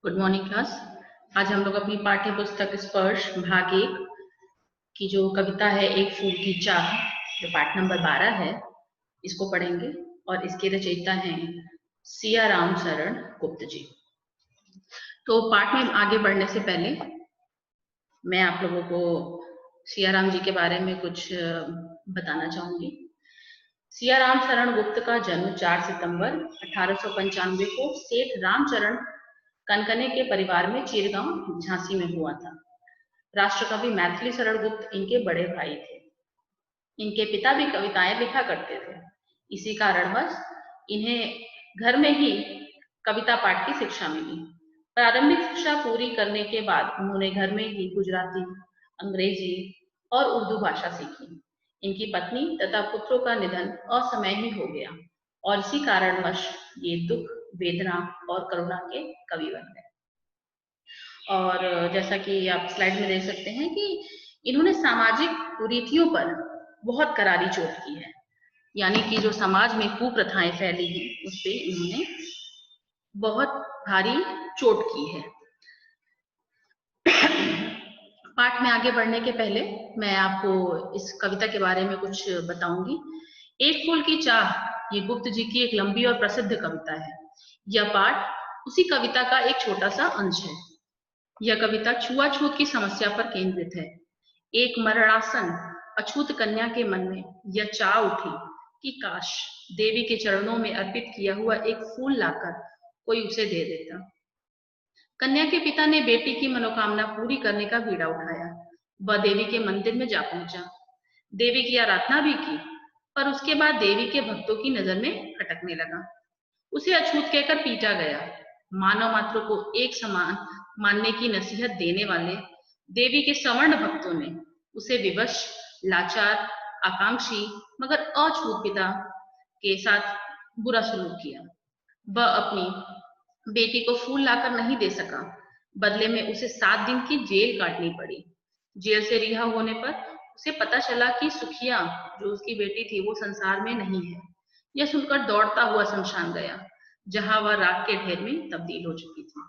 Good morning class. आज हम लोग अपनी पाठ्य पुस्तक स्पर्श भाग 1 की जो कविता है एक फूल की चाह, जो पाठ नंबर 12 है, इसको पढ़ेंगे। और इसके रचयिता हैं सियाराम शरण गुप्त जी। तो पाठ में आगे बढ़ने से पहले मैं आप लोगों को सियाराम जी के बारे में कुछ बताना चाहूंगी। सियाराम शरण गुप्त का जन्म 4 सितंबर 1895 को सेठ रामचरण कनकने के परिवार में चिरगांव झांसी में हुआ था। राष्ट्रकवि मैथिली शरण गुप्त इनके बड़े भाई थे। इनके पिता भी कविताएं लिखा करते थे। इसी कारणवश इन्हें घर में ही कविता पाठ की शिक्षा मिली। प्रारंभिक शिक्षा पूरी करने के बाद उन्होंने घर में ही गुजराती, अंग्रेजी और उर्दू भाषा सीखी। इनकी पत्नी तथा पुत्रों का निधन असमय ही हो गया और इसी कारणवश ये दुख, वेदना और करुणा के कवि बन गए। और जैसा कि आप स्लाइड में देख सकते हैं कि इन्होंने सामाजिक कुरीतियों पर बहुत करारी चोट की है, यानी कि जो समाज में कुप्रथाएं फैली हैं उस पे इन्होंने बहुत भारी चोट की है। पाठ में आगे बढ़ने के पहले मैं आपको इस कविता के बारे में कुछ बताऊंगी। एक फूल की चाह ये गुप्त जी की एक लंबी और प्रसिद्ध कविता है। यह पाठ उसी कविता का एक छोटा सा अंश है। यह कविता छुआछूत की समस्या पर केंद्रित है। एक मरणासन अछूत कन्या के मन में यह चाह उठी कि काश देवी के चरणों में अर्पित किया हुआ एक फूल लाकर कोई उसे दे देता। कन्या के पिता ने बेटी की मनोकामना पूरी करने का बीड़ा उठाया। वह देवी के मंदिर में जा पहुंचा। देवी की आराधना भी की, पर उसके बाद देवी के भक्तों की नजर में खटकने लगा। उसे अछूत कहकर पीटा गया। मानव मात्र को एक समान मानने की नसीहत देने वाले देवी के सवर्ण भक्तों ने उसे विवश, लाचार, आकांक्षी मगर अछूत पिता के साथ बुरा सलूक किया। वह अपनी बेटी को फूल लाकर नहीं दे सका। बदले में उसे 7 दिन की जेल काटनी पड़ी। जेल से रिहा होने पर उसे पता चला कि सुखिया, जो उसकी बेटी थी, वो संसार में नहीं है। यह सुनकर दौड़ता हुआ शमशान गया, जहां वह राख के ढेर में तब्दील हो चुकी थी।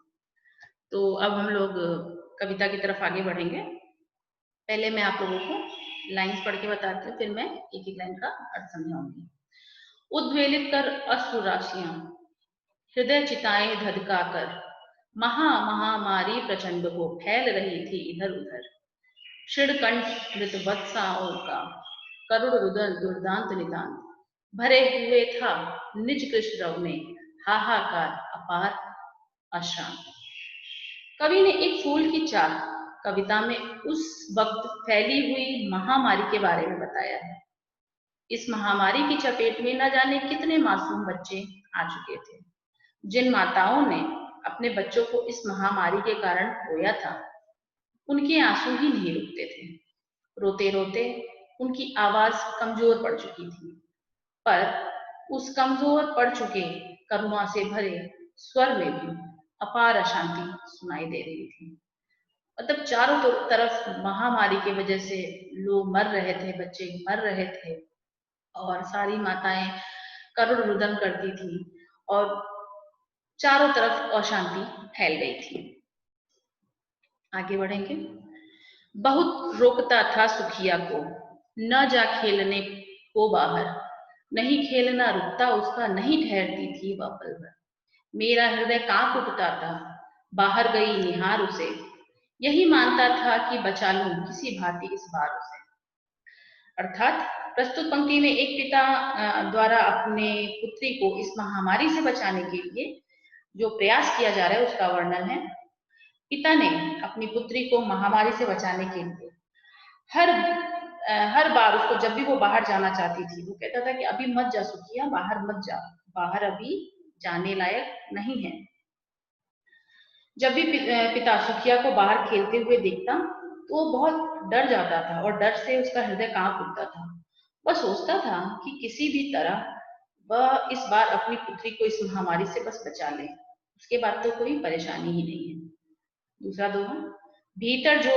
तो अब हम लोग कविता की तरफ आगे बढ़ेंगे। पहले मैं आप लोगों को लाइंस पढ़ के बताती हूँ, फिर मैं एक एक लाइन का अर्थ समझाऊंगी। उद्वेलित कर अश्रु राशियां, हृदय चिताएं धधकाकर, महामारी प्रचंड हो फैल रही थी इधर उधर। क्षीणकंठ मृतवत्साओं का करुण रुदन दुर्दांत निदान, भरे हुए था निज कृष्ण रव में हाहाकार अपार अशांत। कवि ने एक फूल की चाह कविता में उस वक्त फैली हुई महामारी के बारे में बताया है। इस महामारी की चपेट में न जाने कितने मासूम बच्चे आ चुके थे। जिन माताओं ने अपने बच्चों को इस महामारी के कारण खोया था, उनके आंसू ही नहीं रुकते थे। रोते रोते उनकी आवाज कमजोर पड़ चुकी थी, पर उस कमजोर पड़ चुके करुणा से भरे स्वर में भी अपार अशांति सुनाई दे रही थी। मतलब चारों तरफ महामारी की वजह से लोग मर रहे थे, बच्चे मर रहे थे और सारी माताएं करुण रुदन करती थी और चारों तरफ अशांति फैल गई थी। आगे बढ़ेंगे। बहुत रोकता था सुखिया को, न जा खेलने को बाहर, नहीं खेलना रुकता उसका, नहीं ठहरती थी वह पल भर। मेरा हृदय कांप उठता था, बाहर गई निहार उसे, यही मानता था कि बचा लूं किसी भांति इस बार उसे। अर्थात प्रस्तुत पंक्ति में एक पिता द्वारा अपने पुत्री को इस महामारी से बचाने के लिए जो प्रयास किया जा रहा है उसका वर्णन है। पिता ने अपनी पुत्री को महामारी से बचाने के लिए हर बार उसको, जब भी वो बाहर जाना चाहती थी, वो कहता था कि अभी मत जा सुखिया, बाहर मत जा, बाहर अभी जाने लायक नहीं है। जब भी पिता सुखिया को बाहर खेलते हुए देखता तो वो बहुत डर जाता था और डर से उसका हृदय कांप उठता था। वह सोचता था कि किसी भी तरह वह इस बार अपनी पुत्री को इस महामारी से बस बचा ले, उसके बाद तो कोई परेशानी ही नहीं है। दूसरा दोहा। भीतर जो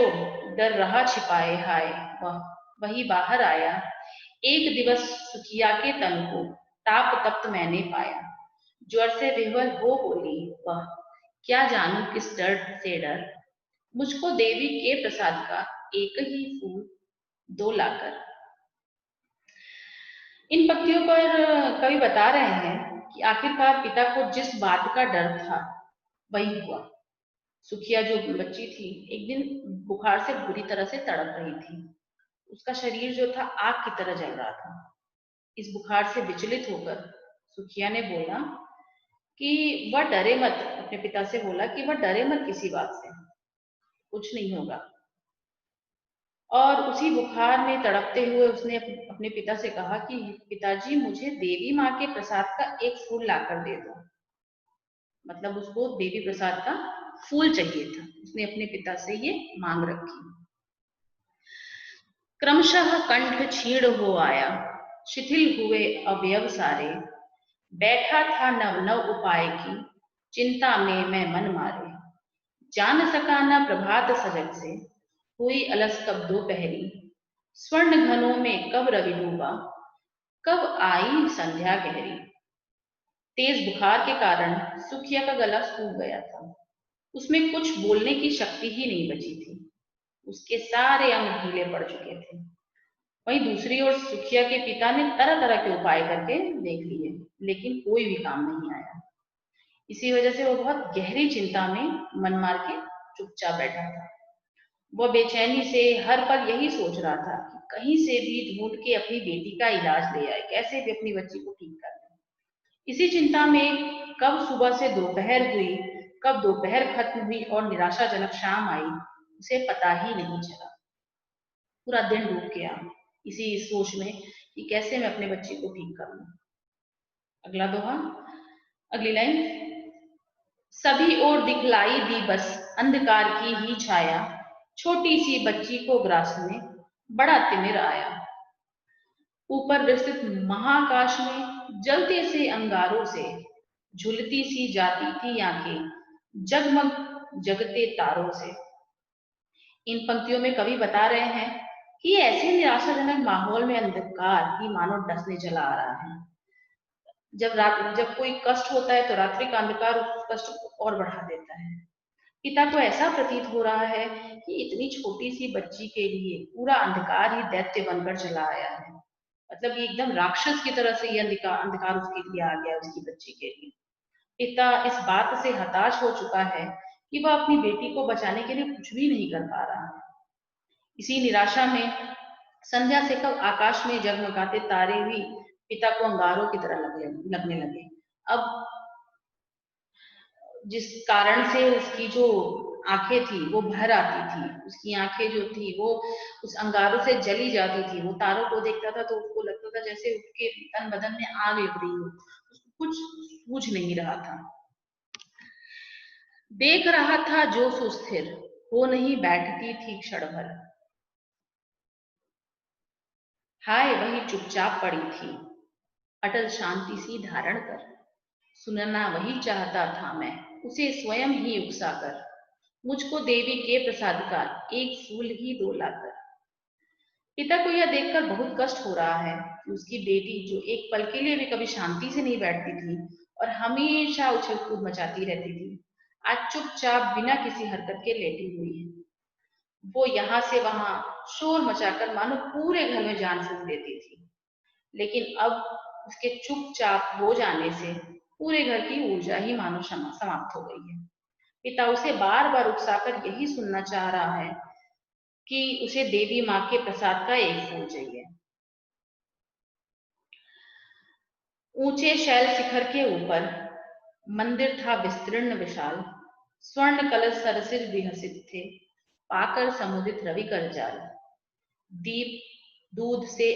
डर रहा छिपाए हाय, वही बाहर आया। एक दिवस सुखिया के तन को ताप तप्त मैंने पाया, ज्वर से विह्वल हो बोली वह, क्या जानू किस डर से डर, मुझको देवी के प्रसाद का एक ही फूल दो लाकर। इन पंक्तियों पर कवि बता रहे हैं कि आखिरकार पिता को जिस बात का डर था वही हुआ। सुखिया जो बच्ची थी एक दिन बुखार से बुरी तरह से तड़प रही थी। उसका शरीर जो था आग की तरह जल रहा था। इस बुखार से विचलित होकर सुखिया ने बोला कि वह डरे मत, अपने पिता से बोला कि वह डरे मत किसी बात से, कुछ नहीं होगा। और उसी बुखार में तड़पते हुए उसने अपने पिता से कहा कि पिताजी मुझे देवी माँ के प्रसाद का एक फूल लाकर दे दो। मतलब उसको देवी प्रसाद का फूल चाहिए था। उसने अपने पिता से ये मांग रखी। क्रमशः कंठ क्षीण हो आया, शिथिल हुए अवयव सारे, बैठा था नव नव उपाय की, चिंता में मैं मन मारे। जान सका न प्रभात सजग से, हुई अलस कब दोपहरी, स्वर्ण घनों में कब रवि डूबा, कब आई संध्या गहरी। तेज बुखार के कारण सुखिया का गला सूख गया था। उसमें कुछ बोलने की शक्ति ही नहीं बची थी। उसके सारे अंग ढीले पड़ चुके थे। वहीं दूसरी ओर सुखिया के पिता ने तरह तरह के उपाय करके देख लिए, लेकिन कोई भी काम नहीं आया। इसी वजह से वो बहुत गहरी चिंता में मन मार के चुपचाप बैठा था। वह बेचैनी से हर पल यही सोच रहा था कि कहीं से भी ढूंढ के अपनी बेटी का इलाज ले आए, कैसे भी अपनी बच्ची को ठीक कर ले। इसी चिंता में कब सुबह से दोपहर हुई, कब दोपहर खत्म हुई और निराशाजनक शाम आई, उसे पता ही नहीं चला। पूरा दिन डूब गया इसी सोच में कि कैसे मैं अपने बच्चे को ठीक कर लूं। अगला दोहा, अगली लाइन। सभी ओर दिखलाई दी बस अंधकार की ही छाया, छोटी सी बच्ची को ग्रासने बड़ा तिमिर आया। ऊपर विस्तृत महाकाश में जलते से अंगारों से झुलती सी जाती थी आंखें, जगमग जगते तारों से। इन पंक्तियों में कवि बता रहे हैं कि ऐसे निराशाजनक माहौल में अंधकार ही मानो डसने चला आ रहा है। जब कोई कष्ट होता है तो रात्रि का अंधकार उस कष्ट को और बढ़ा देता है। पिता को ऐसा प्रतीत हो रहा है कि इतनी छोटी सी बच्ची के लिए पूरा अंधकार ही दैत्य बनकर चला आया है। मतलब ये एकदम राक्षस की तरह से ये अंधकार अंधकार उसके लिए आ गया, उसकी बच्ची के लिए। पिता इस बात से हताश हो चुका है कि वह अपनी बेटी को बचाने के लिए कुछ भी नहीं कर पा रहा है। इसी निराशा में संध्या से कब आकाश में जगमगाते तारे भी पिता को अंगारों की तरह लगने लगे। अब जिस कारण से उसकी जो आंखें थी वो भर आती थी, उसकी आंखें जो थी वो उस अंगारों से जली जाती थी। वो तारों को देखता था तो उसको लगता था जैसे उसके तन बदन में आग लग रही हो। उसको कुछ सूझ नहीं रहा था। देख रहा था जो सुस्थिर हो नहीं बैठती थी क्षण भर, हाय वही चुपचाप पड़ी थी अटल शांति सी धारण कर। सुनना वही चाहता था मैं उसे स्वयं ही उकसा कर, मुझको देवी के प्रसाद का एक फूल ही दो लाकर। पिता को यह देखकर बहुत कष्ट हो रहा है कि उसकी बेटी जो एक पल के लिए भी कभी शांति से नहीं बैठती थी और हमेशा उछल कूद मचाती रहती थी, आज चुपचाप बिना किसी हरकत के लेटी हुई है। वो यहाँ से वहां शोर मचाकर मानो पूरे घर में जान फूंक देती थी, लेकिन अब उसके चुपचाप हो जाने से पूरे घर की ऊर्जा ही मानो समाप्त हो गई है। पिता उसे बार बार उकसाकर यही सुनना चाह रहा है कि उसे देवी माँ के प्रसाद का एक फूल चाहिए। ऊंचे शैल शिखर के ऊपर मंदिर था विस्तीर्ण विशाल, स्वर्ण कलश सरसिर विहसित थे, पाकर समुदित रवि कर जाल। दीप दूध से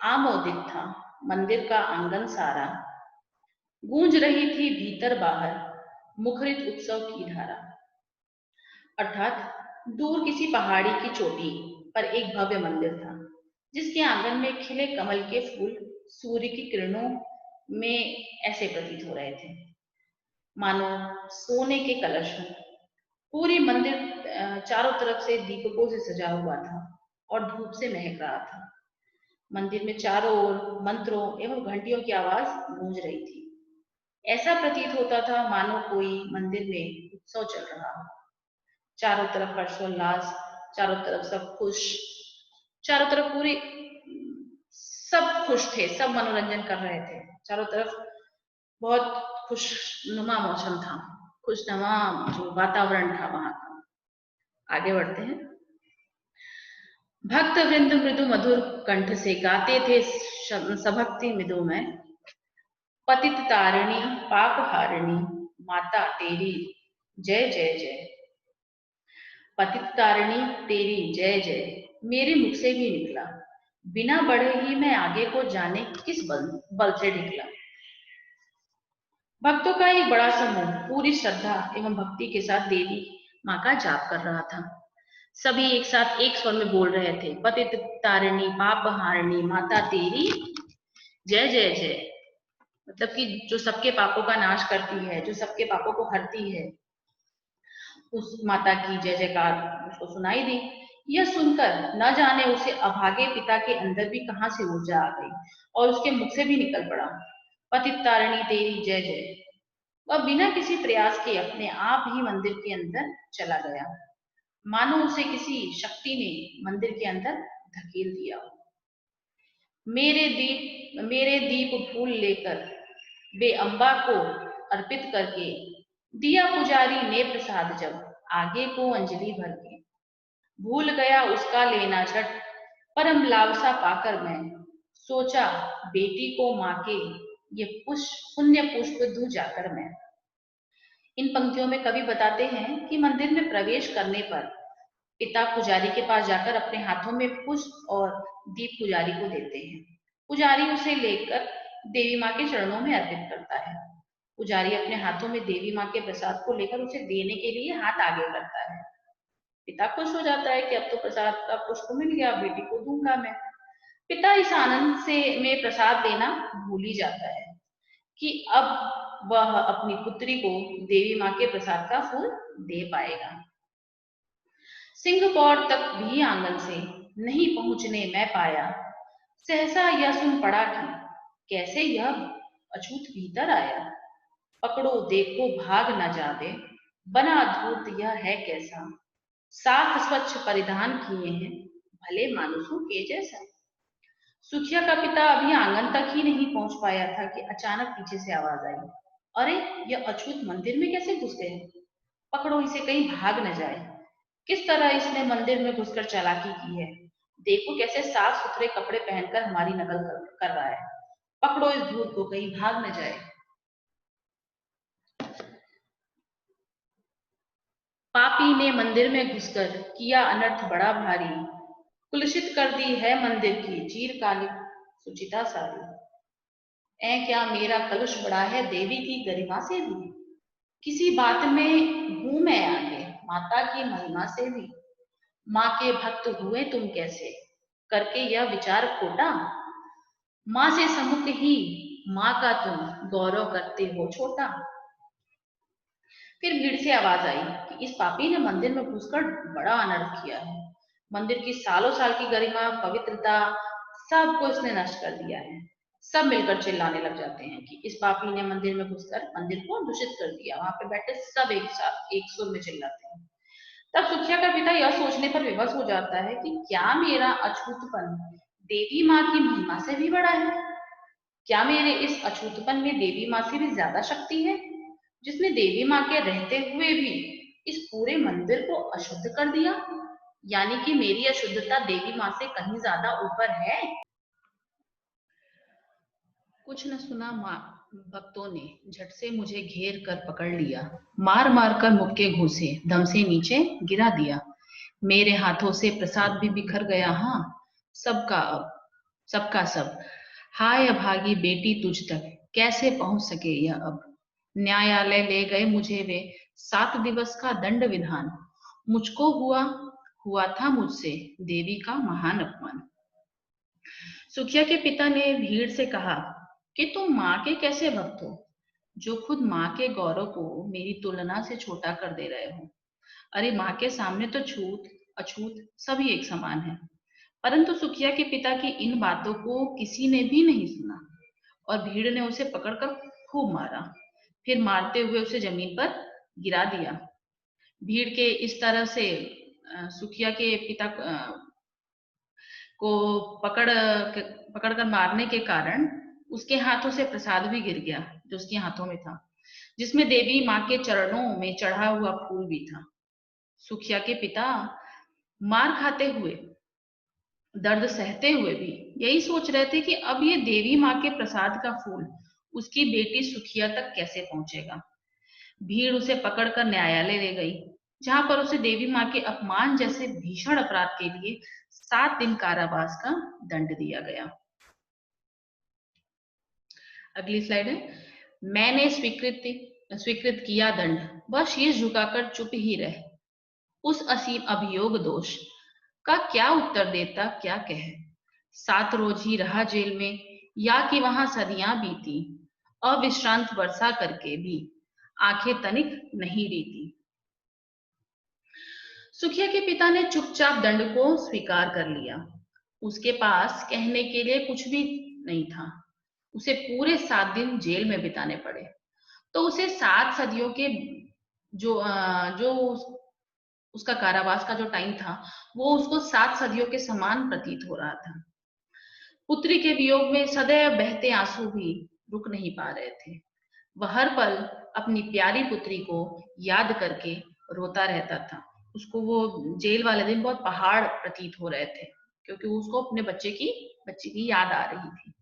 आमोदित था मंदिर का आंगन सारा, गूंज रही थी भीतर बाहर मुखरित उत्सव की धारा। अर्थात दूर किसी पहाड़ी की चोटी पर एक भव्य मंदिर था, जिसके आंगन में खिले कमल के फूल सूर्य की किरणों में ऐसे प्रतीत हो रहे थे मानो सोने के कलश हों। पूरी मंदिर चारों तरफ से दीपकों से सजा हुआ था और धूप से महक रहा था। मंदिर में चारों ओर मंत्रों एवं घंटियों की आवाज गूंज रही थी। ऐसा प्रतीत होता था मानो कोई मंदिर में उत्सव चल रहा। चारों तरफ हर्षोल्लास, चारों तरफ सब खुश, चारों तरफ पूरी सब खुश थे, सब मनोरंजन कर रहे थे। चारों तरफ बहुत खुशनुमा मौसम था, खुशनुमा जो वातावरण था वहां का। आगे बढ़ते हैं। भक्त वृंद मृदु मधुर कंठ से गाते थे सभक्ति मृदु में, पतित तारिणी पाप हारिणी माता तेरी जय जय जय। पतित तारिणी तेरी जय जय मेरे मुख से भी निकला, बिना बढ़े ही मैं आगे को जाने किस बल से निकला। भक्तों का एक बड़ा समूह पूरी श्रद्धा एवं भक्ति के साथ देवी माँ का जाप कर रहा था। सभी एक साथ एक स्वर में बोल रहे थे, पतित तारिणी पाप हारिणी माता तेरी जय जय जय। मतलब कि जो सबके पापों का नाश करती है, जो सबके पापों को हरती है, उस माता की जय जयकार उसको सुनाई दी। यह सुनकर न जाने उसे अभागे पिता के अंदर भी कहां से ऊर्जा आ गई और उसके मुख से भी निकल पड़ा, पतित तारिणी तेरी जय जय। वह बिना किसी प्रयास के अपने आप ही मंदिर के अंदर चला गया, मानो उसे किसी शक्ति ने मंदिर के अंदर धकेल दिया। मेरे दीप फूल लेकर बे अम्बा को अर्पित करके दिया पुजारी ने प्रसाद, जब आगे को अंजलि भर के भूल गया उसका लेना झट, परम लालसा पाकर मैं सोचा बेटी को माँ के ये पुण्य पुष्प दूं जाकर मैं। इन पंक्तियों में कवि बताते हैं कि मंदिर में प्रवेश करने पर पिता पुजारी के पास जाकर अपने हाथों में पुष्प और दीप पुजारी को देते हैं। पुजारी उसे लेकर देवी माँ के चरणों में अर्पित करता है। पुजारी अपने हाथों में देवी माँ के प्रसाद को लेकर उसे देने के लिए हाथ आगे करता है। पिता खुश हो जाता है कि अब तो प्रसाद का पुष्प मिल गया, बेटी को दूंगा मैं। पिता इस आनंद से में प्रसाद देना भूल ही जाता है कि अब वह अपनी पुत्री को देवी माँ के प्रसाद का फूल दे पाएगा। सिंह कौर तक भी आंगन से नहीं पहुंचने मैं पाया, सहसा यह सुन पड़ा कि कैसे यह अछूत भीतर आया। पकड़ो देखो भाग न जावे, बना धूर्त यह है कैसा, साफ स्वच्छ परिधान किए हैं भले मानुषों के जैसा। सुखिया का पिता अभी आंगन तक ही नहीं पहुंच पाया था कि अचानक पीछे से आवाज आई, अरे यह अछूत मंदिर में कैसे घुस गए, पकड़ो इसे कहीं भाग न जाए। किस तरह इसने मंदिर में घुसकर चालाकी की है, देखो कैसे साफ सुथरे कपड़े पहनकर हमारी नकल कर रहा है, पकड़ो इस धूर्त को कहीं भाग न जाए। पापी ने मंदिर में घुसकर किया अनर्थ बड़ा भारी, कुलुषित कर दी है मंदिर की चिरकालिक सुचिता सारी। क्या मेरा कलुष बड़ा है देवी की गरिमा से भी, किसी बात में हूं मैं आगे माता की महिमा से भी। माँ के भक्त हुए तुम कैसे करके यह विचार खोटा, माँ से सम्मुख ही माँ का तुम गौरव करते हो छोटा। फिर भीड़ से आवाज आई कि इस पापी ने मंदिर में घुसकर बड़ा अनर्थ किया है, मंदिर की सालों साल की गरिमा पवित्रता सबको इसने नष्ट कर दिया है। सब मिलकर चिल्लाने लग जाते हैं कि इस पापी ने मंदिर में घुसकर मंदिर को दूषित कर दिया। वहां पे बैठे सब एक साथ एक सुर में चिल्लाते हैं। तब सुखिया का पिता यह सोचने पर विवश हो जाता है कि क्या मेरा अछूतपन देवी माँ की महिमा से भी बड़ा है, क्या मेरे इस अछूतपन में देवी माँ से भी ज्यादा शक्ति है, जिसने देवी माँ के रहते हुए भी इस पूरे मंदिर को अशुद्ध कर दिया, यानी कि मेरी अशुद्धता देवी माँ से कहीं ज्यादा ऊपर है। कुछ न सुना भक्तों ने झट से मुझे घेर कर पकड़ लिया, मार मार कर मुक्के घूसे दम से नीचे गिरा दिया। मेरे हाथों से प्रसाद भी बिखर गया। हाँ सबका सब। हाय अभागी बेटी तुझ तक कैसे पहुंच सके यह अब। न्यायालय ले गए मुझे वे 7 दिवस का दंड विधान, मुझको हुआ था मुझसे देवी का महान अपमान। सुखिया के पिता ने भीड़ से कहा कि तुम माँ के कैसे भक्त हो, जो खुद माँ के गौरव को मेरी तुलना से छोटा कर दे रहे हो। अरे माँ के सामने तो छूत अछूत सभी एक समान है। परंतु सुखिया के पिता की इन बातों को किसी ने भी नहीं सुना और भीड़ ने उसे पकड़कर खूब मारा, फिर मारते हुए उसे जमीन पर गिरा दिया। भीड़ के इस तरह से सुखिया के पिता को पकड़ कर मारने के कारण उसके हाथों से प्रसाद भी गिर गया, जो उसके हाथों में था, जिसमें देवी माँ के चरणों में चढ़ा हुआ फूल भी था। सुखिया के पिता मार खाते हुए, दर्द सहते हुए भी यही सोच रहे थे कि अब ये देवी माँ के प्रसाद का फूल उसकी बेटी सुखिया तक कैसे पहुंचेगा। भीड़ उसे पकड़कर न्यायालय ले गई, जहां पर उसे देवी माँ के अपमान जैसे भीषण अपराध के लिए 7 दिन कारावास का दंड दिया गया। अगली स्लाइड है। मैंने स्वीकृत किया दंड, वह शीश झुकाकर चुप ही रहे। उस असीम अभियोग दोष का क्या उत्तर देता, क्या कहे। 7 रोज ही रहा जेल में, या कि वहां सदियां बीती, अविश्रांत वर्षा करके भी आंखें तनिक नहीं रीती। सुखिया के पिता ने चुपचाप दंड को स्वीकार कर लिया। उसके पास कहने के लिए कुछ भी नहीं था। उसे पूरे 7 दिन जेल में बिताने पड़े। तो उसे 7 सदियों के जो उसका कारावास का जो टाइम था, वो उसको 7 सदियों के समान प्रतीत हो रहा था। पुत्री के वियोग में सदैव बहते आंसू भी रुक नहीं पा रहे थे। वह हर पल अपनी प्यारी पुत्री को याद करके रोता रहता था। उसको वो जेल वाले दिन बहुत पहाड़ प्रतीत हो रहे थे, क्योंकि उसको अपने बच्चे की याद आ रही थी।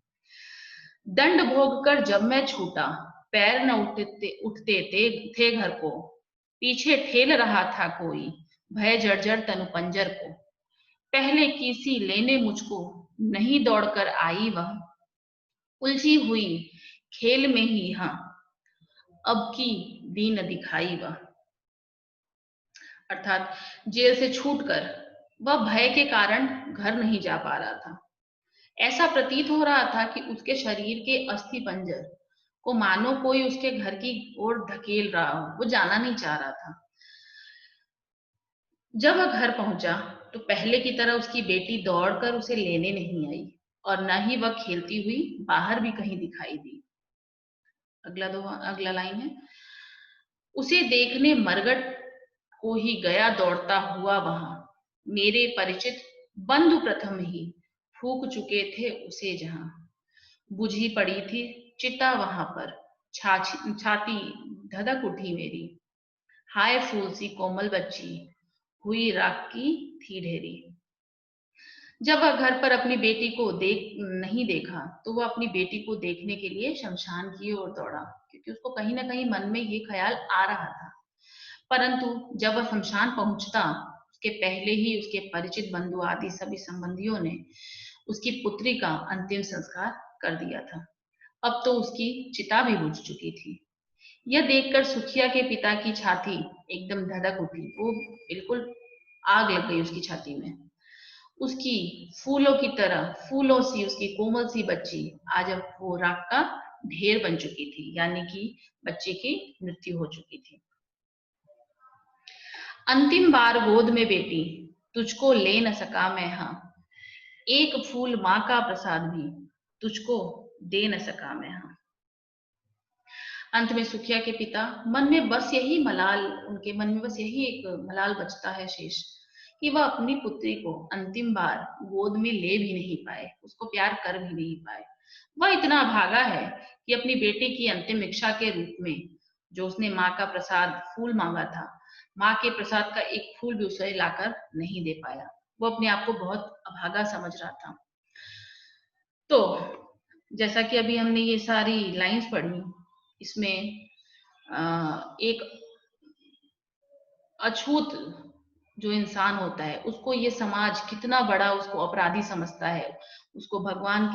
दंड भोग कर जब मैं छूटा, पैर न उठते थे घर को, पीछे ठेल रहा था कोई, भय जर्जर तनु पंजर को। पहले किसी लेने मुझको, नहीं दौड़कर आई वह, उलझी हुई खेल में ही हाँ, अब की दीन दिखाई वह। अर्थात जेल से छूटकर वह भय के कारण घर नहीं जा पा रहा था। ऐसा प्रतीत हो रहा था कि उसके शरीर के अस्थि पंजर को मानो कोई उसके घर की ओर धकेल रहा हो, वो जाना नहीं चाह रहा था। जब वह घर पहुंचा तो पहले की तरह उसकी बेटी दौड़कर उसे लेने नहीं आई, और न ही वह खेलती हुई बाहर भी कहीं दिखाई दी। अगला लाइन है। उसे देखने मरगट को ही गया दौड़ता हुआ वहां, मेरे परिचित बंधु प्रथम ही फूक चुके थे उसे जहां। बुझी पड़ी थी चिता वहां पर, छाती धधक उठी मेरी, हाय फूल सी कोमल बच्ची, हुई राख की थी ढेरी। जब वह घर पर अपनी बेटी को नहीं देखा, तो वह अपनी बेटी को देखने के लिए शमशान की ओर दौड़ा, क्योंकि उसको कहीं ना कहीं मन में ये ख्याल आ रहा था। परंतु जब वह शमशान पहुंचता, उसके पहले ही उसके परिचित बंधु आदि सभी संबंधियों ने उसकी पुत्री का अंतिम संस्कार कर दिया था। अब तो उसकी चिता भी बुझ चुकी थी। यह देखकर सुखिया के पिता की छाती एकदम धधक उठी। वो बिल्कुल आग लग गई उसकी छाती में। उसकी फूलों की तरह, फूलों सी उसकी कोमल सी बच्ची आज अब वो राख का ढेर बन चुकी थी, यानी कि बच्चे की मृत्यु हो चुकी थी। अंतिम बार गोद में बेटी, तुझको ले न सका मैं, हाँ, एक फूल माँ का प्रसाद भी तुझको दे न सका मैं, हाँ। अंत में सुखिया के पिता मन में बस यही मलाल, उनके मन में बस यही एक मलाल बचता है शेष, कि वह अपनी पुत्री को अंतिम बार गोद में ले भी नहीं पाए, उसको प्यार कर भी नहीं पाए। वह इतना भागा है कि अपनी बेटी की अंतिम इच्छा के रूप में जो उसने माँ का प्रसाद फूल मांगा था, माँ के प्रसाद का एक फूल भी उसे लाकर नहीं दे पाया। वो अपने आप को बहुत अभागा समझ रहा था। तो जैसा कि अभी हमने ये सारी लाइंस पढ़ी, इसमें एक अछूत जो इंसान होता है, उसको ये समाज कितना बड़ा उसको अपराधी समझता है। उसको भगवान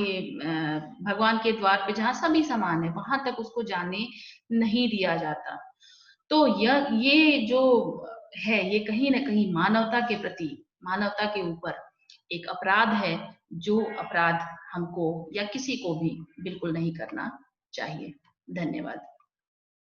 के द्वार पे जहाँ सभी समान है, वहां तक उसको जाने नहीं दिया जाता। तो ये जो है, ये कहीं ना कहीं मानवता के प्रति, मानवता के ऊपर एक अपराध है, जो अपराध हमको या किसी को भी बिल्कुल नहीं करना चाहिए। धन्यवाद।